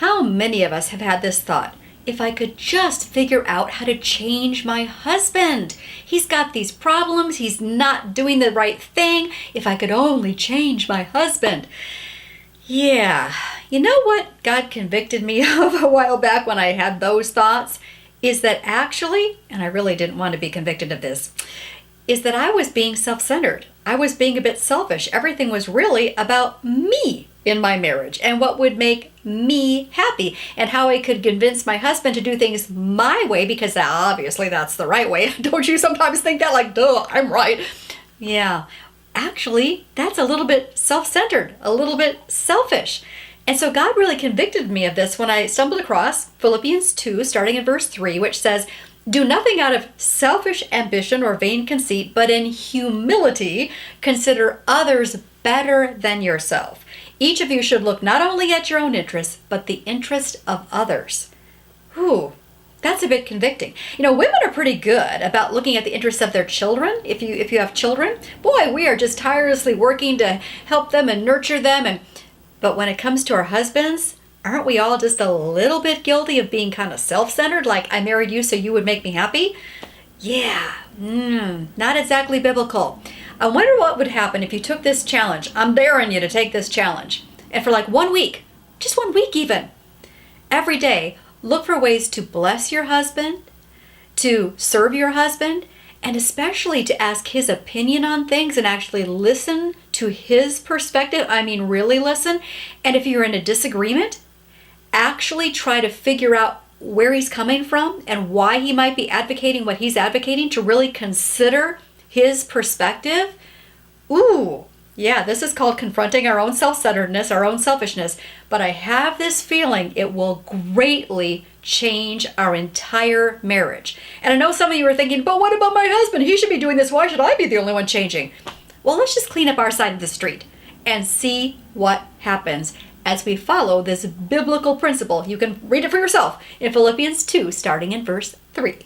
How many of us have had this thought? If I could just figure out how to change my husband. He's got these problems. He's not doing the right thing. If I could only change my husband. Yeah, you know what God convicted me of a while back when I had those thoughts? Is that actually, and I really didn't want to be convicted of this, is that I was being self-centered. I was being a bit selfish. Everything was really about me in my marriage and what would make me happy and how I could convince my husband to do things my way, because obviously that's the right way. Don't you sometimes think that, like, duh, I'm right? Yeah, actually, that's a little bit self-centered, a little bit selfish. And so God really convicted me of this when I stumbled across Philippians 2, starting in verse 3, which says, "Do nothing out of selfish ambition or vain conceit, but in humility consider others better than yourself. Each of you should look not only at your own interests, but the interest of others." Whew, that's a bit convicting. You know, women are pretty good about looking at the interests of their children. If you have children, boy, we are just tirelessly working to help them and nurture them. But when it comes to our husbands, aren't we all just a little bit guilty of being kind of self-centered? Like, I married you so you would make me happy? Yeah, not exactly biblical. I wonder what would happen if you took this challenge. I'm daring you to take this challenge. And for like 1 week, just 1 week even, every day, look for ways to bless your husband, to serve your husband, and especially to ask his opinion on things and actually listen to his perspective. I mean, really listen. And if you're in a disagreement, actually try to figure out where he's coming from and why he might be advocating what he's advocating, to really consider his perspective. Ooh, yeah, this is called confronting our own self-centeredness, our own selfishness. But I have this feeling it will greatly change our entire marriage. And I know some of you are thinking, but what about my husband? He should be doing this. Why should I be the only one changing? Well, let's just clean up our side of the street and see what happens as we follow this biblical principle. You can read it for yourself in Philippians 2, starting in verse 3.